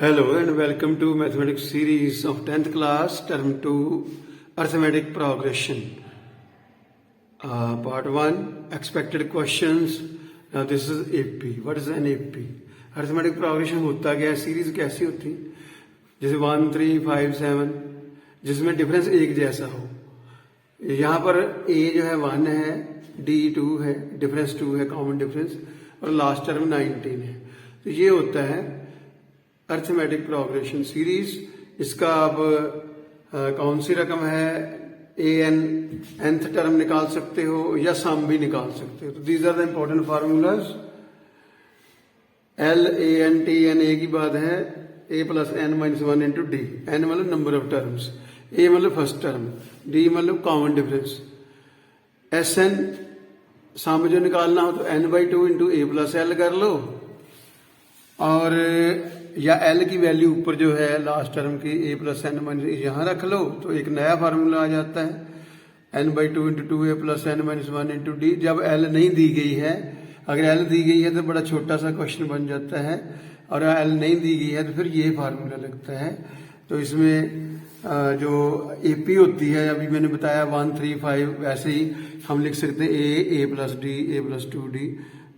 Hello and welcome to mathematics series of 10th class term 2 arithmetic progression. Part 1 expected questions. Now this is AP. What is an AP? Arithmetic progression होता क्या है, series कैसी होती, जैसे 1 3 5 7 जिसमें difference एक जैसा हो. यहाँ पर A जो है 1 है, D 2 है, डिफरेंस 2 है, कॉमन डिफरेंस, और लास्ट टर्म 19 है. तो ये होता है अर्थमेटिक प्रोग्रेशन सीरीज. इसका अब कौन सी रकम है, ए एन nth टर्म निकाल सकते हो या सम भी निकाल सकते हो. तो these are the important formulas. L A N T N A की बात है, A plus N minus 1 into D. N मतलब नंबर ऑफ टर्म्स, ए मतलब फर्स्ट टर्म, डी मतलब common difference. S N sum जो निकालना हो तो N by 2 into A plus L कर लो, और या एल की वैल्यू ऊपर जो है लास्ट टर्म की ए प्लस एन माइनस यहाँ रख लो, तो एक नया फार्मूला आ जाता है, n by 2 into 2 a plus N minus 1 into d. जब एल नहीं दी गई है, अगर एल दी गई है तो बड़ा छोटा सा क्वेश्चन बन जाता है, और एल नहीं दी गई है तो फिर ये फार्मूला लगता है. तो इसमें जो एपी होती है, अभी मैंने बताया 1 3 5, वैसे ही हम लिख सकते हैं A plus D, A plus 2 D.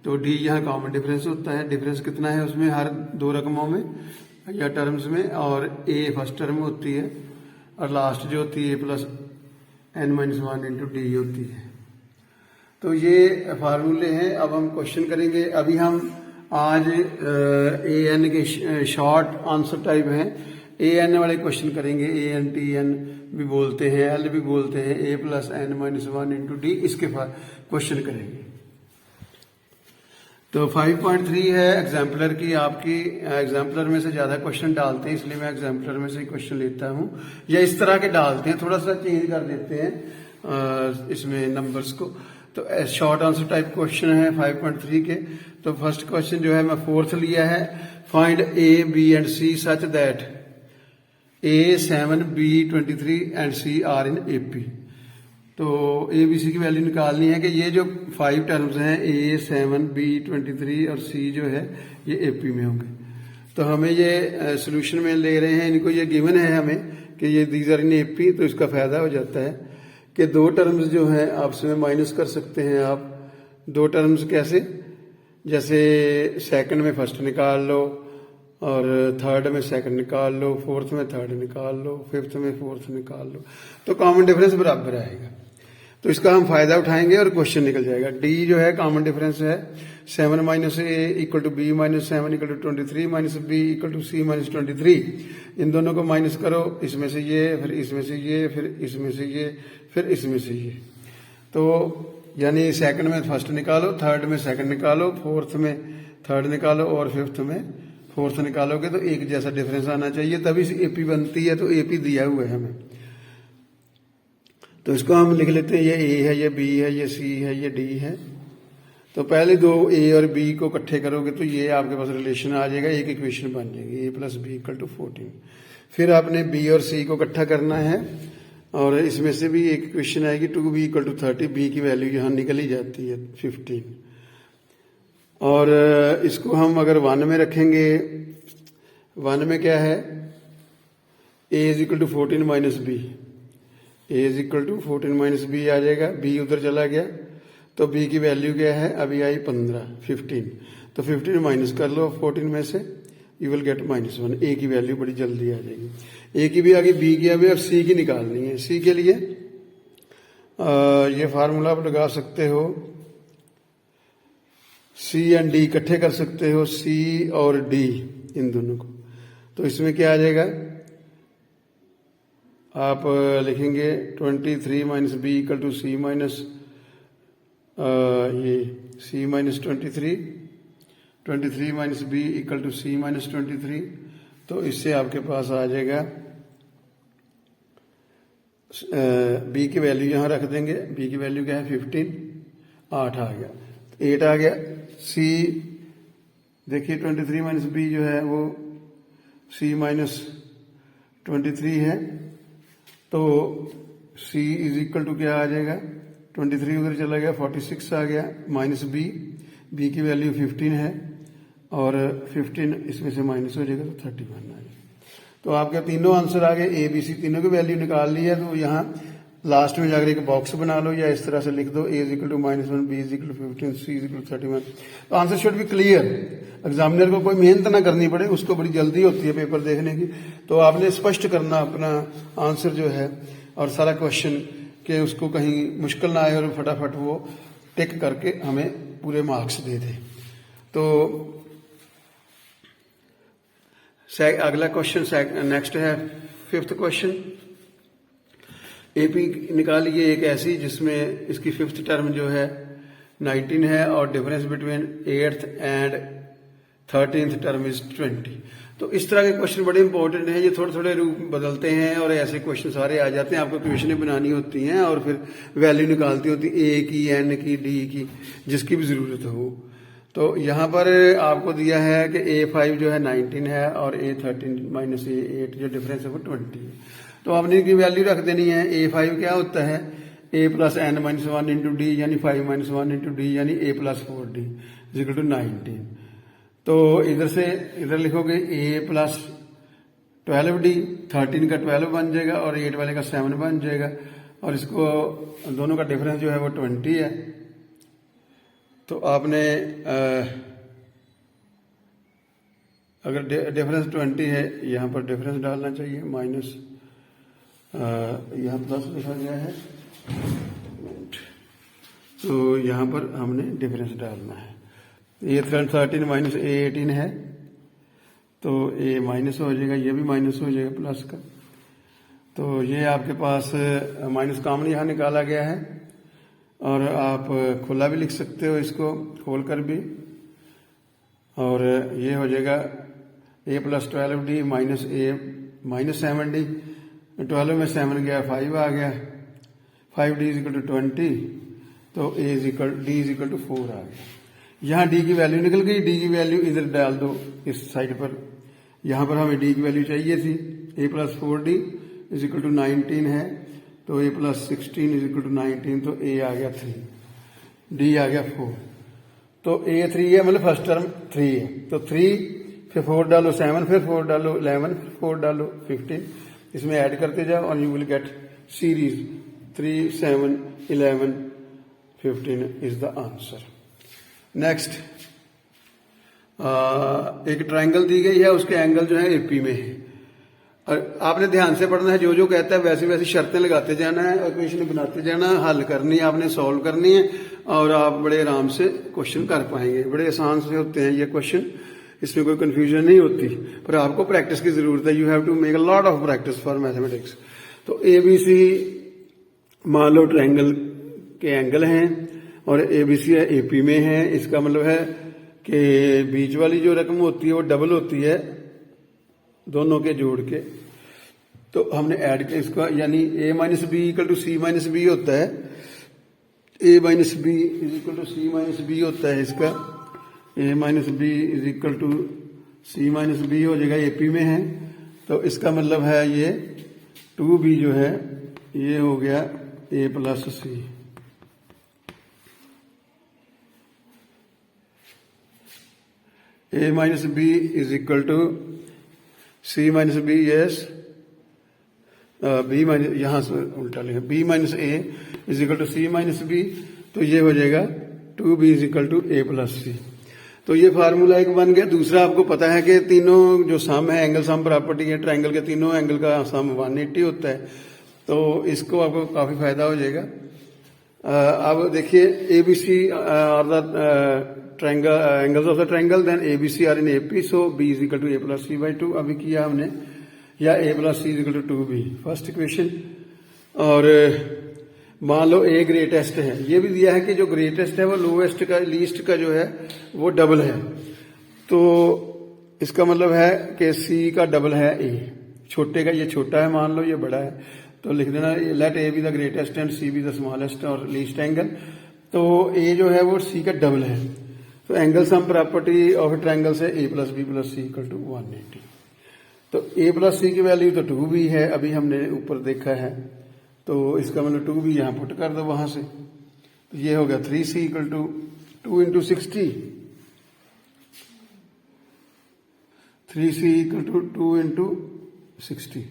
तो डी यहाँ कॉमन डिफरेंस होता है. डिफरेंस कितना है उसमें, हर दो रकमों में या टर्म्स में, और ए फर्स्ट टर्म होती है, और लास्ट जो होती है A plus N minus 1 into D होती है. तो ये फार्मूले हैं. अब हम क्वेश्चन करेंगे. अभी हम आज ए एन के शॉर्ट आंसर टाइप हैं, ए एन वाले क्वेश्चन करेंगे. ए एन टी एन भी बोलते हैं, एल भी बोलते हैं, A plus N minus 1 into D, इसके क्वेश्चन करेंगे. तो 5.3 है एग्जाम्पलर की. आपकी एग्जाम्पलर में से ज्यादा क्वेश्चन डालते हैं, इसलिए मैं एग्जाम्पलर में से क्वेश्चन लेता हूं, या इस तरह के डालते हैं, थोड़ा सा चेंज कर देते हैं इसमें नंबर्स को. तो शॉर्ट आंसर टाइप क्वेश्चन है 5.3 के. तो फर्स्ट क्वेश्चन जो है मैं फोर्थ लिया है. Find a b and c such that a 7 b 23 and c are in AP. तो ए बी सी की वैल्यू निकालनी है कि ये जो 5 टर्म्स हैं, ए 7 बी 23 और सी जो है ये एपी में होंगे. तो हमें ये सोल्यूशन में ले रहे हैं, इनको ये गिवन है हमें कि ये दीज आर इन एपी. तो इसका फायदा हो जाता है कि दो टर्म्स जो हैं आपस में माइनस कर सकते हैं आप. दो टर्म्स कैसे, जैसे सेकंड में फर्स्ट निकाल लो, और थर्ड में सेकंड निकाल लो, फोर्थ में थर्ड निकाल लो, फिफ्थ में फोर्थ निकाल लो, तो कॉमन डिफरेंस बराबर आएगा. तो इसका हम फायदा उठाएंगे और क्वेश्चन निकल जाएगा. डी जो है कॉमन डिफरेंस है 7 minus a equal to b minus 7 equal to 23 minus B equal to C minus 23. इन दोनों को माइनस करो, इसमें से ये, फिर इसमें से ये, फिर इसमें से ये, फिर इसमें से ये. तो यानी सेकंड में फर्स्ट निकालो, थर्ड में सेकंड निकालो, फोर्थ में थर्ड निकालो, और फिफ्थ में फोर्थ निकालोगे तो एक जैसा डिफरेंस आना चाहिए, तभी से एपी बनती है. तो एपी दिया हुआ है हमें, तो इसको हम लिख लेते हैं. ये ए है, ये बी है, ये सी है, ये डी है. तो पहले दो ए और बी को इकट्ठे करोगे तो ये आपके पास रिलेशन आ जाएगा, एक इक्वेशन बन जाएगी, ए प्लस बी इक्वल टू 14. फिर आपने बी और सी को इकट्ठा करना है, और इसमें से भी एक इक्वेशन आएगी 2b इक्वल टू 30. बी की वैल्यू यहाँ निकल ही जाती है 15. और इसको हम अगर 1 में रखेंगे, 1 में क्या है, a is equal to 14 minus B, A is equal to 14 minus B आ जाएगा. बी उधर चला गया, तो बी की वैल्यू क्या है, अभी आई 15. तो 15 माइनस कर लो 14 में से, यू विल गेट -1. ए की वैल्यू बड़ी जल्दी आ जाएगी. ए की भी आ गई, बी की आ गई, अब सी की निकालनी है. सी के लिए ये फार्मूला आप लगा सकते हो, सी एंड डी इकट्ठे कर सकते हो, सी और डी इन दोनों को. तो इसमें क्या आ जाएगा, आप लिखेंगे 23 minus B equal to C minus ये C minus 23 minus B equal to C minus 23. तो इससे आपके पास आ जाएगा, बी की वैल्यू यहां रख देंगे. बी की वैल्यू क्या है 15, 8 आ गया, 8 आ गया. सी देखिए 23 माइनस बी जो है वो सी माइनस 23 है. तो सी इज इक्वल टू क्या आ जाएगा, 23 उधर चला गया, 46 आ गया, माइनस बी, बी की वैल्यू 15 है, और 15 इसमें से माइनस हो जाएगा तो 31 आ जाएगा। तो आपके तीनों आंसर आ गए, ए बी सी तीनों की वैल्यू निकाल ली है। तो यहाँ लास्ट में जाकर एक बॉक्स बना लो या इस तरह से लिख दो, A is equal to -1, B is equal to 15, C is equal to 31। तो answer should be clear. Examiner को कोई मेहनत ना करनी पड़े, उसको बड़ी जल्दी होती है पेपर देखने की। तो आपने स्पष्ट करना अपना आंसर जो है और सारा क्वेश्चन, कि उसको कहीं मुश्किल ना आए और फटाफट वो टिक करके हमें पूरे मार्क्स दे दे। तो अगला क्वेश्चन नेक्स्ट है 5th क्वेश्चन। एपी निकालिए एक ऐसी जिसमें इसकी 5th टर्म जो है 19 है और difference between 8th and 13th term is 20। तो इस तरह के क्वेश्चन बड़े इंपॉर्टेंट हैं, ये थोड़े थोड़े रूप बदलते हैं और ऐसे क्वेश्चन सारे आ जाते हैं। आपको इक्वेशनें बनानी होती हैं और फिर वैल्यू निकालती होती है, ए की, एन की, डी की, जिसकी भी जरूरत हो। तो यहाँ पर आपको दिया है कि A5 जो है 19 है और A13 माइनस A8 जो डिफरेंस है वो 20 है। तो आपने इनकी वैल्यू रख देनी है। A5 क्या होता है, A plus n minus 1 into d यानी 5 माइनस 1 इंटू डी यानी A plus 4D equal to 19। तो इधर से इधर लिखोगे A प्लस 12D, 13 का 12 बन जाएगा और 8 वाले का 7 बन जाएगा और इसको दोनों का डिफरेंस जो है वो 20 है। तो आपने अगर डिफरेंस 20 है यहाँ पर डिफरेंस डालना चाहिए, माइनस यहाँ प्लस लिखा गया है तो यहाँ पर हमने डिफरेंस डालना है। ये 13 माइनस A18 है तो ये माइनस हो जाएगा, ये भी माइनस हो जाएगा प्लस का। तो ये आपके पास माइनस कॉमन यहाँ निकाला गया है और आप खुला भी लिख सकते हो इसको खोल कर भी, और ये हो जाएगा A plus 12D minus A minus 7D, 12 में 7 गया 5 आ गया, 5D इज इक्वल टू 20, तो D इज इक्वल टू 4 आ गया। यहाँ D की वैल्यू निकल गई, D की वैल्यू इधर डाल दो इस साइड पर। यहाँ पर हमें D की वैल्यू चाहिए थी, A plus 4D is equal to 19 है तो A plus 16 is equal to 19, तो A आ गया 3, D आ गया 4। तो A 3 है, मतलब फर्स्ट टर्म 3 है, तो 3 फिर 4 डालो 7, फिर 4 डालो 11, फिर 4 डालो 15, इसमें ऐड करते जाओ और you will get series 3, 7, 11, 15 is the answer. Next, एक ट्रायंगल दी गई है, उसके एंगल जो है AP में है और आपने ध्यान से पढ़ना है, जो जो कहता है वैसी वैसी शर्तें लगाते जाना है, इक्वेशन बनाते जाना, हल करनी है आपने, सॉल्व करनी है और आप बड़े आराम से क्वेश्चन कर पाएंगे। बड़े आसान से होते हैं ये क्वेश्चन, इसमें कोई कंफ्यूजन नहीं होती, पर आपको प्रैक्टिस की जरूरत है। You have to make a lot of practice for mathematics. तो ABC मान लो ट्रायंगल के एंगल हैं और ABC है AP में है, इसका मतलब है कि बीच वाली जो रकम होती है वो डबल होती है दोनों के जोड़ के। तो हमने ऐड किया इसका, यानी A minus B equal to C minus b होता है, A minus b is equal to C minus b होता है इसका, A minus b is equal to C minus b हो जाएगा, AP में है। तो इसका मतलब है ये 2B जो है ये हो गया A plus C। A minus b is equal to C minus b, yes, B minus, यहां से उल्टा लिखा, B minus A is equal to C minus b, तो ये हो जाएगा 2B is equal to A plus C। तो ये फार्मूला एक बन गया। दूसरा, आपको पता है कि तीनों जो सम है, एंगल सम प्रॉपर्टी है ट्रायंगल के, तीनों एंगल का सम 180 होता है, तो इसको आपको काफी फायदा हो जाएगा। अब देखिए ABC और the triangle angles of the triangle, then ABC are in AP, so B is equal to A plus C by 2 अभी किया हमने, या A plus C is equal to 2B first equation. और मान लो A ग्रेटेस्ट है, ये भी दिया है कि जो ग्रेटेस्ट है वो लोएस्ट का, लीस्ट का जो है वो डबल है, तो इसका मतलब है कि C का डबल है A, छोटे का ये छोटा है मान लो, ये बड़ा है, तो लिख देना let A be the greatest and C be the smallest और लीस्ट एंगल। तो A जो है वो C का डबल है, तो angle sum property of triangle से A plus B plus C equal to 180। तो A प्लस C की वैल्यू तो 2B है, अभी हमने ऊपर देखा है, तो इसका मतलब 2B यहां पुट कर दो वहां से, तो ये हो गया 3C equal to 2 into 60, 3c equal to 2 into 60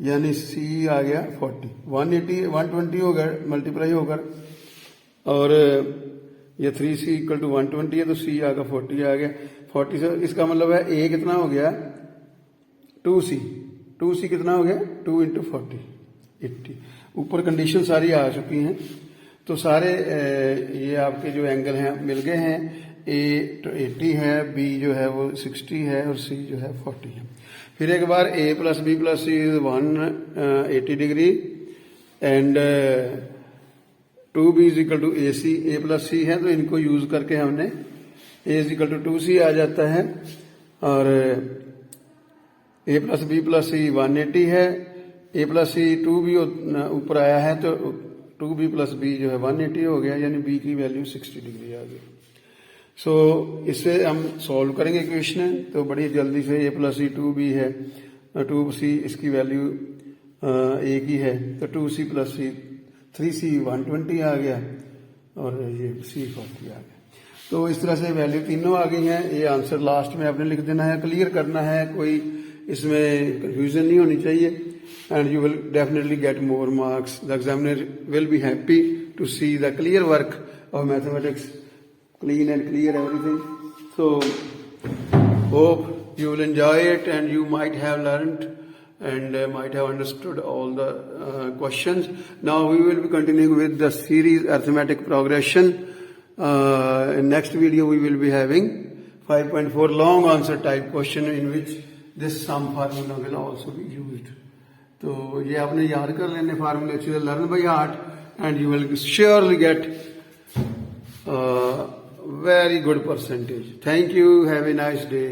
यानी c आ गया 40, 180 120 होगा मल्टीप्लाई होकर, और ये 3c इक्वल टू 120 है तो c आ गया 40 आ गया। 40 से इसका मतलब है a कितना हो गया 2c कितना हो गया 2 इंटू 40 80। ऊपर कंडीशन सारी आ चुकी हैं, तो सारे ये आपके जो एंगल हैं मिल गए हैं। a तो 80 है, b जो है वो 60 है और c जो है 40 है। फिर एक बार a plus B plus C is 180 degree and 2b is equal to A C, A plus C है तो इनको यूज करके हमने a is equal to 2c आ जाता है, और a plus B plus C 180 है, a प्लस सी 2b ऊपर आया है तो 2b प्लस b जो है 180 हो गया, यानी b की वैल्यू 60 डिग्री आ गई। सो इससे हम सॉल्व करेंगे क्वेश्चन, तो बड़ी जल्दी से a प्लस सी 2b है, 2c इसकी वैल्यू एक ही है तो 2c प्लस सी 3c 120 आ गया और ये c 40 आ गया। तो इस तरह से वैल्यू तीनों आ गई हैं। ये आंसर लास्ट में आपने लिख देना है, क्लियर करना है, कोई इसमें कंफ्यूजन नहीं होनी चाहिए, and you will definitely get more marks. The examiner will be happy to see the clear work of mathematics, clean and clear everything. So hope you will enjoy it and you might have learned and might have understood all the questions. Now we will be continuing with the series arithmetic progression. In next video we will be having 5.4 long answer type question in which this sum formula will also be used. तो ये आपने याद कर लेने फार्मूले अच्छे से, learn by heart and you will surely gate very good percentage. Thank you. Have a nice day.